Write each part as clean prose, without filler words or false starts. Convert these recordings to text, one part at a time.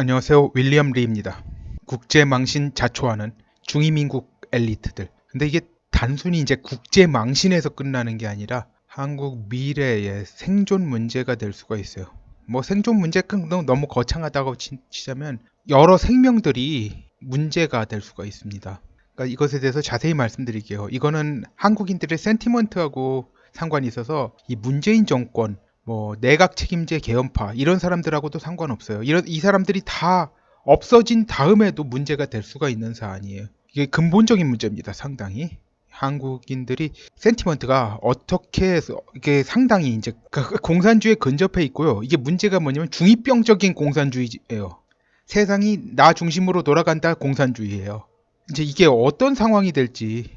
안녕하세요. 윌리엄 리입니다. 국제망신 자초하는 중위민국 엘리트들. 근데 이게 단순히 이제 국제망신에서 끝나는 게 아니라 한국 미래의 생존 문제가 될 수가 있어요. 뭐 생존 문제가 너무 거창하다고 치자면 여러 생명들이 문제가 될 수가 있습니다. 그러니까 이것에 대해서 자세히 말씀드릴게요. 이거는 한국인들의 센티먼트하고 상관이 있어서 이 문재인 정권 뭐 내각 책임제 개헌파 이런 사람들하고도 상관없어요. 이 사람들이 다 없어진 다음에도 문제가 될 수가 있는 사안이에요. 이게 근본적인 문제입니다. 상당히 한국인들이 센티먼트가 어떻게 해서 이게 상당히 이제 공산주의에 근접해 있고요. 이게 문제가 뭐냐면 중이병적인 공산주의예요. 세상이 나 중심으로 돌아간다 공산주의예요. 이제 이게 어떤 상황이 될지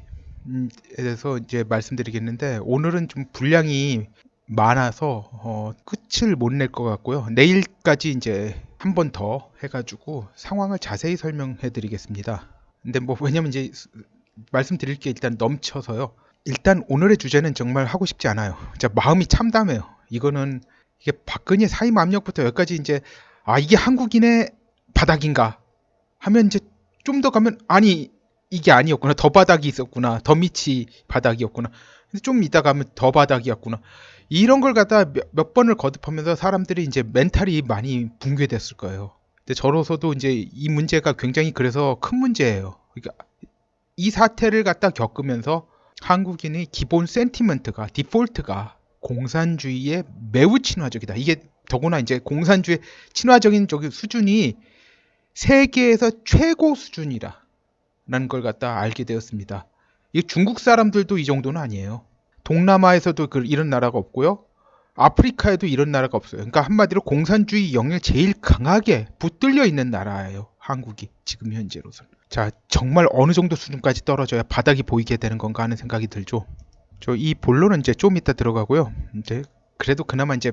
대해서 이제 말씀드리겠는데 오늘은 좀 분량이 많아서 끝을 못 낼 것 같고요. 내일까지 이제 한 번 더 해가지고 상황을 자세히 설명해 드리겠습니다. 근데 뭐 왜냐면 이제 말씀드릴 게 일단 넘쳐서요. 일단 오늘의 주제는 정말 하고 싶지 않아요. 진짜 마음이 참담해요. 이거는 이게 박근혜 사임 압력부터 여기까지 이제 이게 한국인의 바닥인가 하면 이제 좀 더 가면 아니 이게 아니었구나. 더 바닥이 있었구나. 더 밑이 바닥이었구나. 좀 이따 가면 더 바닥이었구나. 이런 걸 갖다 몇 번을 거듭하면서 사람들이 이제 멘탈이 많이 붕괴됐을 거예요. 근데 저로서도 이제 이 문제가 굉장히 그래서 큰 문제예요. 그러니까 이 사태를 갖다 겪으면서 한국인의 기본 센티먼트가 디폴트가 공산주의에 매우 친화적이다. 이게 더구나 이제 공산주의 친화적인 저기 수준이 세계에서 최고 수준이라는 걸 갖다 알게 되었습니다. 이 중국 사람들도 이 정도는 아니에요. 동남아에서도 이런 나라가 없고요. 아프리카에도 이런 나라가 없어요. 그러니까 한마디로 공산주의 영역에 제일 강하게 붙들려 있는 나라예요. 한국이 지금 현재로서는. 자, 정말 어느 정도 수준까지 떨어져야 바닥이 보이게 되는 건가 하는 생각이 들죠. 저 이 본론은 이제 좀 이따 들어가고요. 이제 그래도 그나마 이제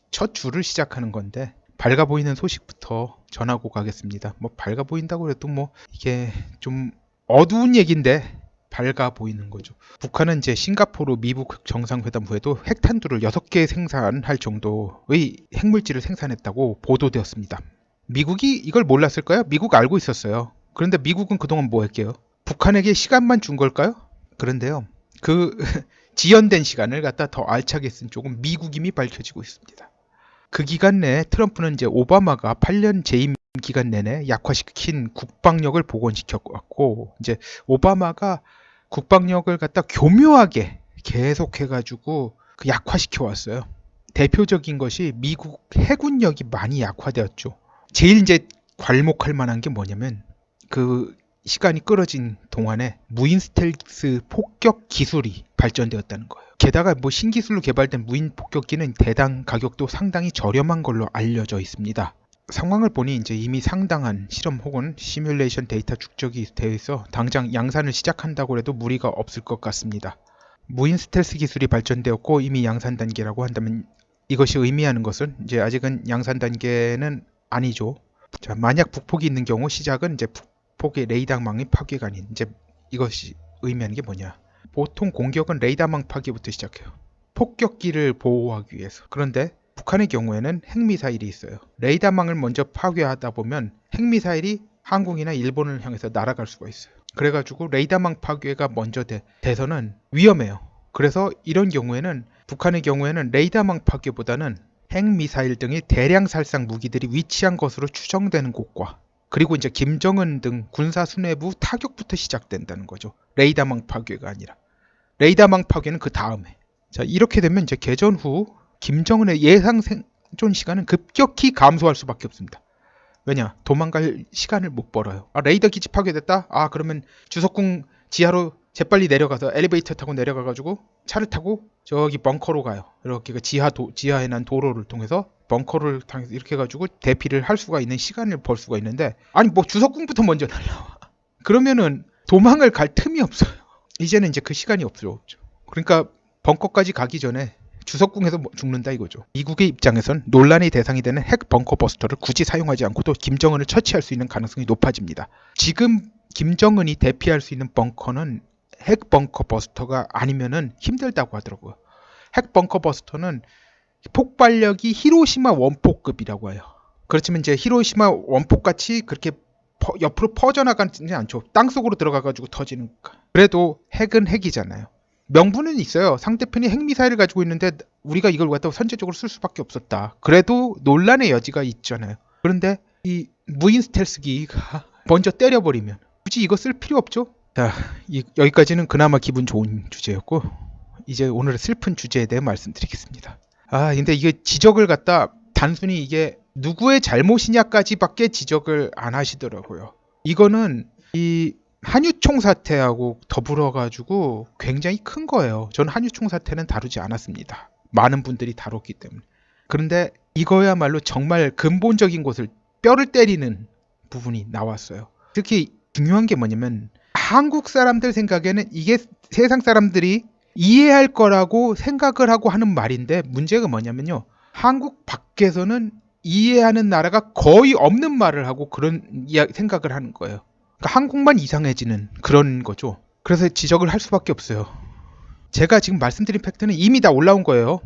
첫 줄을 시작하는 건데 밝아 보이는 소식부터 전하고 가겠습니다. 뭐 밝아 보인다고 해도 뭐 이게 좀 어두운 얘기인데 밝아 보이는 거죠. 북한은 이제 싱가포르 미국 정상회담 후에도 핵탄두를 6개 생산할 정도의 핵물질을 생산했다고 보도되었습니다. 미국이 이걸 몰랐을까요? 미국 알고 있었어요. 그런데 미국은 그동안 뭐 했게요? 북한에게 시간만 준 걸까요? 그런데요. 그 지연된 시간을 갖다 더 알차게 쓴 쪽은 미국임이 밝혀지고 있습니다. 그 기간 내에 트럼프는 이제 오바마가 8년 재임 기간 내내 약화시킨 국방력을 복원시켰고 이제 오바마가 국방력을 갖다 교묘하게 계속해가지고 약화시켜 왔어요. 대표적인 것이 미국 해군력이 많이 약화되었죠. 제일 이제 괄목할 만한 게 뭐냐면 그 시간이 끌어진 동안에 무인 스텔스 폭격 기술이 발전되었다는 거예요. 게다가 뭐 신기술로 개발된 무인 폭격기는 대당 가격도 상당히 저렴한 걸로 알려져 있습니다. 상황을 보니 이제 이미 상당한 실험 혹은 시뮬레이션 데이터 축적이 되어 있어 당장 양산을 시작한다고 해도 무리가 없을 것 같습니다. 무인 스텔스 기술이 발전되었고 이미 양산 단계라고 한다면 이것이 의미하는 것은 이제 아직은 양산 단계는 아니죠. 자, 만약 북폭이 있는 경우 시작은 이제 북폭의 레이더망의 파괴가 아닌 이제 이것이 의미하는 게 뭐냐? 보통 공격은 레이더망 파괴부터 시작해요. 폭격기를 보호하기 위해서. 그런데 북한의 경우에는 핵미사일이 있어요. 레이더망을 먼저 파괴하다 보면 핵미사일이 한국이나 일본을 향해서 날아갈 수가 있어요. 그래가지고 레이더망 파괴가 먼저 돼서는 위험해요. 그래서 이런 경우에는 북한의 경우에는 레이더망 파괴보다는 핵미사일 등의 대량 살상 무기들이 위치한 것으로 추정되는 곳과 그리고 이제 김정은 등 군사 수뇌부 타격부터 시작된다는 거죠. 레이더망 파괴가 아니라. 레이더망 파괴는 그 다음에. 자, 이렇게 되면 이제 개전 후 김정은의 예상 생존 시간은 급격히 감소할 수밖에 없습니다. 왜냐? 도망갈 시간을 못 벌어요. 레이더 기지 파괴됐다? 그러면 주석궁 지하로 재빨리 내려가서 엘리베이터 타고 내려가가지고 차를 타고 저기 벙커로 가요. 이렇게 지하에 난 도로를 통해서 벙커를 통해서 이렇게 해가지고 대피를 할 수가 있는 시간을 벌 수가 있는데 아니 뭐 주석궁부터 먼저 날라와. 그러면은 도망을 갈 틈이 없어요. 이제는 이제 그 시간이 없죠. 그러니까 벙커까지 가기 전에 주석궁에서 죽는다 이거죠. 미국의 입장에선 논란의 대상이 되는 핵 벙커 버스터를 굳이 사용하지 않고도 김정은을 처치할 수 있는 가능성이 높아집니다. 지금 김정은이 대피할 수 있는 벙커는 핵 벙커 버스터가 아니면은 힘들다고 하더라고요. 핵 벙커 버스터는 폭발력이 히로시마 원포급이라고 해요. 그렇지만 이제 히로시마 원폭같이 그렇게 옆으로 퍼져나가지 않죠. 땅속으로 들어가가지고 터지니까. 그래도 핵은 핵이잖아요. 명분은 있어요. 상대편이 핵미사일을 가지고 있는데 우리가 이걸 갖다가 선제적으로 쓸 수밖에 없었다. 그래도 논란의 여지가 있잖아요. 그런데 이 무인 스텔스기가 먼저 때려버리면 굳이 이거 쓸 필요 없죠? 자, 여기까지는 그나마 기분 좋은 주제였고 이제 오늘의 슬픈 주제에 대해 말씀드리겠습니다. 근데 이게 지적을 갖다 단순히 이게 누구의 잘못이냐까지밖에 지적을 안 하시더라고요. 이거는 이 한유총 사태하고 더불어 가지고 굉장히 큰 거예요. 저는 한유총 사태는 다루지 않았습니다. 많은 분들이 다뤘기 때문에. 그런데 이거야말로 정말 근본적인 것을 뼈를 때리는 부분이 나왔어요. 특히 중요한 게 뭐냐면 한국 사람들 생각에는 이게 세상 사람들이 이해할 거라고 생각을 하고 하는 말인데 문제가 뭐냐면요. 한국 밖에서는 이해하는 나라가 거의 없는 말을 하고 그런 생각을 하는 거예요. 그러니까 한국만 이상해지는 그런 거죠. 그래서 지적을 할 수밖에 없어요. 제가 지금 말씀드린 팩트는 이미 다 올라온 거예요.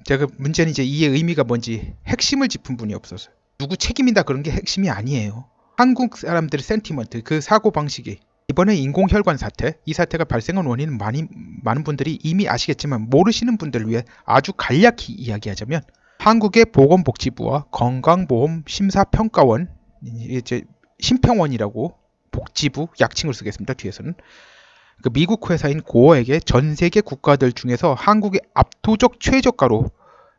제가 문제는 이제 이의 의미가 뭔지 핵심을 짚은 분이 없어서 누구 책임이다 그런 게 핵심이 아니에요. 한국 사람들의 센티먼트, 그 사고방식이 이번에 인공혈관 사태, 이 사태가 발생한 원인은 많은 분들이 이미 아시겠지만 모르시는 분들을 위해 아주 간략히 이야기하자면 한국의 보건복지부와 건강보험심사평가원, 이제 심평원이라고 복지부 약칭을 쓰겠습니다. 뒤에서는 그 미국 회사인 고어에게 전 세계 국가들 중에서 한국의 압도적 최저가로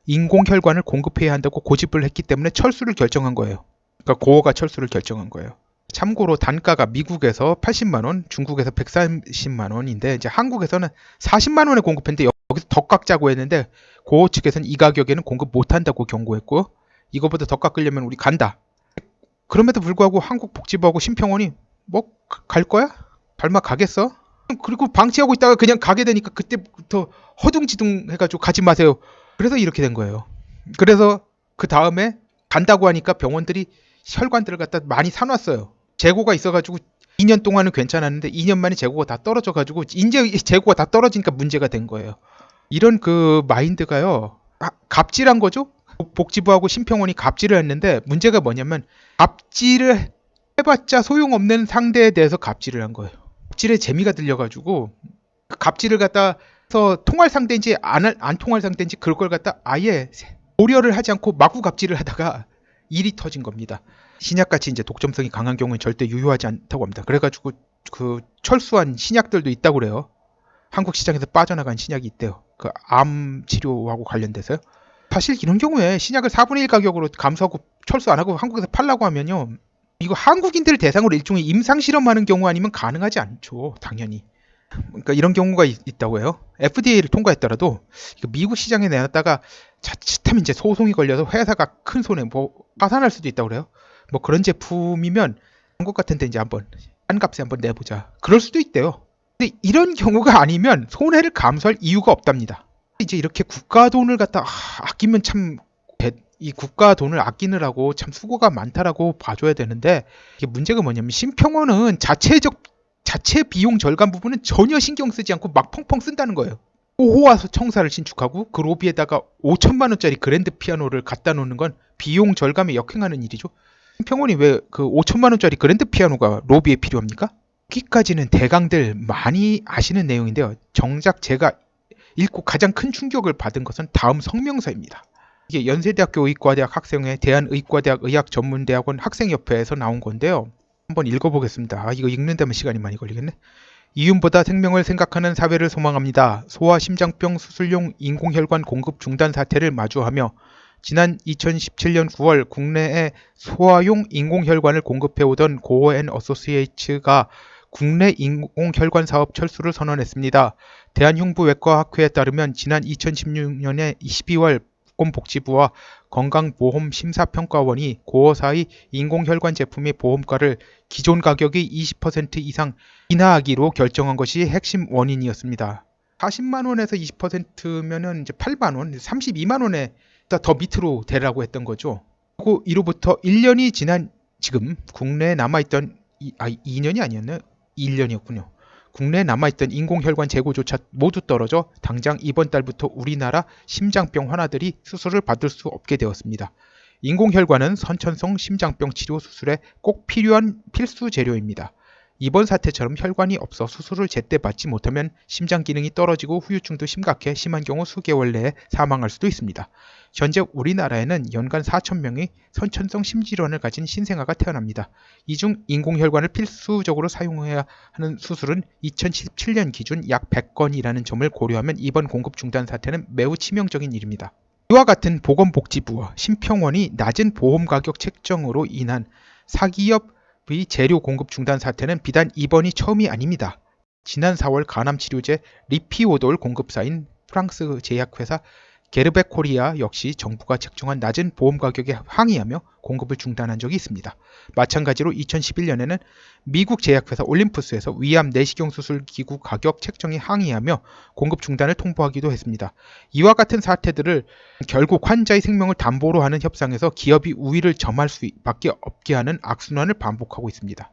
인공혈관을 공급해야 한다고 고집을 했기 때문에 철수를 결정한 거예요. 그러니까 고어가 철수를 결정한 거예요. 참고로 단가가 미국에서 80만 원, 중국에서 130만 원인데 이제 한국에서는 40만 원에 공급했는데 여기서 더 깎자고 했는데 고어 측에서는 이 가격에는 공급 못 한다고 경고했고 이거보다 더 깎으려면 우리 간다. 그럼에도 불구하고 한국 복지부하고 심평원이 뭐 갈 거야? 발마 가겠어? 그리고 방치하고 있다가 그냥 가게 되니까 그때부터 허둥지둥 해가지고 가지 마세요. 그래서 이렇게 된 거예요. 그래서 그 다음에 간다고 하니까 병원들이 혈관들을 갖다 많이 사놨어요. 재고가 있어가지고 2년 동안은 괜찮았는데 2년 만에 재고가 다 떨어져가지고 이제 재고가 다 떨어지니까 문제가 된 거예요. 이런 그 마인드가요. 갑질한 거죠? 복지부하고 심평원이 갑질을 했는데 문제가 뭐냐면 갑질을 해봤자 소용없는 상대에 대해서 갑질을 한 거예요. 갑질에 재미가 들려가지고 그 갑질을 갖다서 통할 상대인지 안 통할 상대인지 그걸 갖다 아예 고려를 하지 않고 마구 갑질을 하다가 일이 터진 겁니다. 신약같이 이제 독점성이 강한 경우는 절대 유효하지 않다고 합니다. 그래가지고 그 철수한 신약들도 있다고 그래요. 한국 시장에서 빠져나간 신약이 있대요. 그 암 치료하고 관련돼서요. 사실 이런 경우에 신약을 4분의 1 가격으로 감수하고 철수 안 하고 한국에서 팔라고 하면요. 이거 한국인들을 대상으로 일종의 임상 실험하는 경우 아니면 가능하지 않죠. 당연히. 그러니까 이런 경우가 있다고 해요. FDA를 통과했더라도 미국 시장에 내놨다가 자칫하면 이제 소송이 걸려서 회사가 큰 손해 파산할 수도 있다고 그래요. 뭐 그런 제품이면 한국 같은 데 이제 한번 싼 값에 한번 내보자. 그럴 수도 있대요. 근데 이런 경우가 아니면 손해를 감수할 이유가 없답니다. 이제 이렇게 국가 돈을 갖다 아끼면 참 이 국가 돈을 아끼느라고 참 수고가 많다라고 봐줘야 되는데 이게 문제가 뭐냐면 심평원은 자체 비용 절감 부분은 전혀 신경 쓰지 않고 막 펑펑 쓴다는 거예요. 호화 청사를 신축하고 그 로비에다가 5천만 원짜리 그랜드 피아노를 갖다 놓는 건 비용 절감에 역행하는 일이죠. 심평원이 왜 그 5천만 원짜리 그랜드 피아노가 로비에 필요합니까? 여기까지는 대강들 많이 아시는 내용인데요. 정작 제가 읽고 가장 큰 충격을 받은 것은 다음 성명서입니다. 이게 연세대학교 의과대학 학생회 대한의과대학 의학전문대학원 학생협회에서 나온 건데요. 한번 읽어보겠습니다. 이거 읽는 데만 시간이 많이 걸리겠네. 이윤보다 생명을 생각하는 사회를 소망합니다. 소아 심장병 수술용 인공혈관 공급 중단 사태를 마주하며 지난 2017년 9월 국내에 소아용 인공혈관을 공급해오던 고어앤어소시에이츠가 국내 인공혈관 사업 철수를 선언했습니다. 대한흉부외과학회에 따르면 지난 2016년에 12월 보건복지부와 건강보험심사평가원이 고어사의 인공혈관 제품의 보험가를 기존 가격의 20% 이상 인하하기로 결정한 것이 핵심 원인이었습니다. 40만 원에서 20%면은 이제 8만 원, 32만 원에 더 밑으로 되라고 했던 거죠. 그리고 이로부터 1년이 지난 지금 국내에 남아있던 2년이 아니었나요? 1년이었군요. 국내에 남아있던 인공혈관 재고조차 모두 떨어져 당장 이번 달부터 우리나라 심장병 환자들이 수술을 받을 수 없게 되었습니다. 인공혈관은 선천성 심장병 치료 수술에 꼭 필요한 필수 재료입니다. 이번 사태처럼 혈관이 없어 수술을 제때 받지 못하면 심장 기능이 떨어지고 후유증도 심각해 심한 경우 수개월 내에 사망할 수도 있습니다. 현재 우리나라에는 연간 4,000명의 선천성 심질환을 가진 신생아가 태어납니다. 이 중 인공혈관을 필수적으로 사용해야 하는 수술은 2017년 기준 약 100건이라는 점을 고려하면 이번 공급 중단 사태는 매우 치명적인 일입니다. 이와 같은 보건복지부와 심평원이 낮은 보험 가격 책정으로 인한 사기업의 재료 공급 중단 사태는 비단 이번이 처음이 아닙니다. 지난 4월 간암치료제 리피오돌 공급사인 프랑스 제약회사 게르백 코리아 역시 정부가 책정한 낮은 보험 가격에 항의하며 공급을 중단한 적이 있습니다. 마찬가지로 2011년에는 미국 제약회사 올림푸스에서 위암 내시경 수술 기구 가격 책정에 항의하며 공급 중단을 통보하기도 했습니다. 이와 같은 사태들을 결국 환자의 생명을 담보로 하는 협상에서 기업이 우위를 점할 수밖에 없게 하는 악순환을 반복하고 있습니다.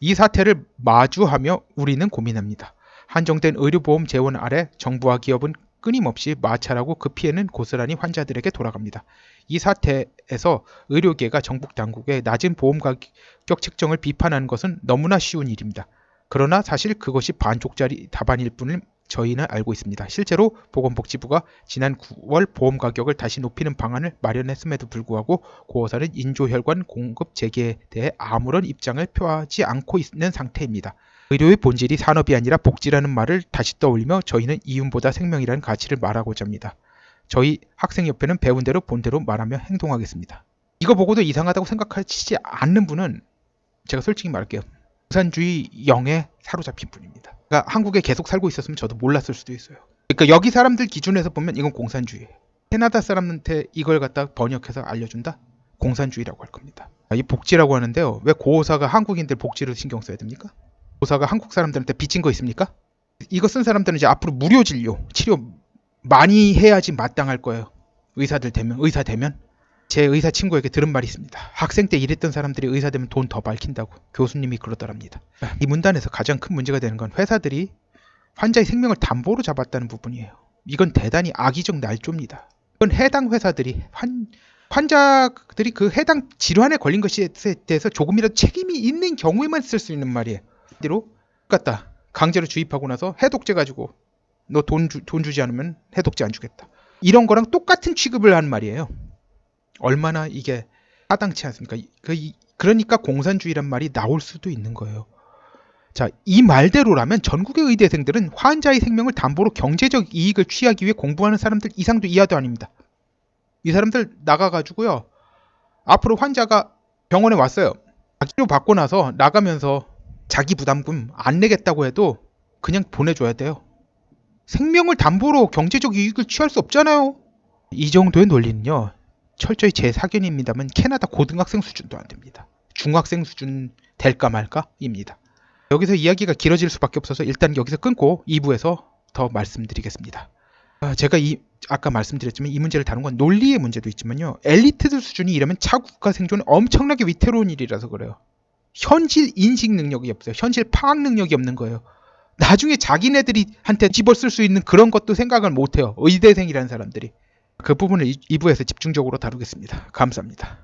이 사태를 마주하며 우리는 고민합니다. 한정된 의료보험 재원 아래 정부와 기업은 끊임없이 마찰하고 그 피해는 고스란히 환자들에게 돌아갑니다. 이 사태에서 의료계가 정부 당국의 낮은 보험 가격 책정을 비판하는 것은 너무나 쉬운 일입니다. 그러나 사실 그것이 반쪽짜리 답안일 뿐을 저희는 알고 있습니다. 실제로 보건복지부가 지난 9월 보험 가격을 다시 높이는 방안을 마련했음에도 불구하고 고호사는 인조혈관 공급 재개에 대해 아무런 입장을 표하지 않고 있는 상태입니다. 의료의 본질이 산업이 아니라 복지라는 말을 다시 떠올리며 저희는 이윤보다 생명이라는 가치를 말하고자 합니다. 저희 학생협회는 배운 대로 본 대로 말하며 행동하겠습니다. 이거 보고도 이상하다고 생각하시지 않는 분은 제가 솔직히 말할게요. 공산주의 영에 사로잡힌 분입니다. 그러니까 한국에 계속 살고 있었으면 저도 몰랐을 수도 있어요. 그러니까 여기 사람들 기준에서 보면 이건 공산주의예요. 캐나다 사람한테 이걸 갖다 번역해서 알려준다? 공산주의라고 할 겁니다. 이 복지라고 하는데요. 왜 고호사가 한국인들 복지를 신경 써야 됩니까? 고호사가 한국 사람들한테 빚진 거 있습니까? 이거 쓴 사람들은 이제 앞으로 무료 진료, 치료 많이 해야지 마땅할 거예요. 의사 되면. 제 의사 친구에게 들은 말이 있습니다. 학생 때 일했던 사람들이 의사 되면 돈 더 밝힌다고 교수님이 그러더랍니다. 이 문단에서 가장 큰 문제가 되는 건 회사들이 환자의 생명을 담보로 잡았다는 부분이에요. 이건 대단히 악의적 날조입니다. 이건 해당 회사들이 환자들이 그 해당 질환에 걸린 것에 대해서 조금이라도 책임이 있는 경우에만 쓸 수 있는 말이에요. 대로 갖다 강제로 주입하고 나서 해독제 가지고 너 돈 주지 않으면 해독제 안 주겠다. 이런 거랑 똑같은 취급을 하는 말이에요. 얼마나 이게 타당치 않습니까? 그러니까 공산주의란 말이 나올 수도 있는 거예요. 자, 이 말대로라면 전국의 의대생들은 환자의 생명을 담보로 경제적 이익을 취하기 위해 공부하는 사람들 이상도 이하도 아닙니다. 이 사람들 나가가지고요. 앞으로 환자가 병원에 왔어요. 치료 받고 나서 나가면서 자기 부담금 안 내겠다고 해도 그냥 보내줘야 돼요. 생명을 담보로 경제적 이익을 취할 수 없잖아요. 이 정도의 논리는요. 철저히 제 사견입니다만 캐나다 고등학생 수준도 안 됩니다. 중학생 수준 될까 말까입니다. 여기서 이야기가 길어질 수밖에 없어서 일단 여기서 끊고 2부에서 더 말씀드리겠습니다. 제가 아까 말씀드렸지만 이 문제를 다룬 건 논리의 문제도 있지만요. 엘리트들 수준이 이러면 차국가 생존은 엄청나게 위태로운 일이라서 그래요. 현실 인식 능력이 없어요. 현실 파악 능력이 없는 거예요. 나중에 자기네들한테 집어쓸 수 있는 그런 것도 생각을 못해요. 의대생이라는 사람들이. 그 부분을 2부에서 집중적으로 다루겠습니다. 감사합니다.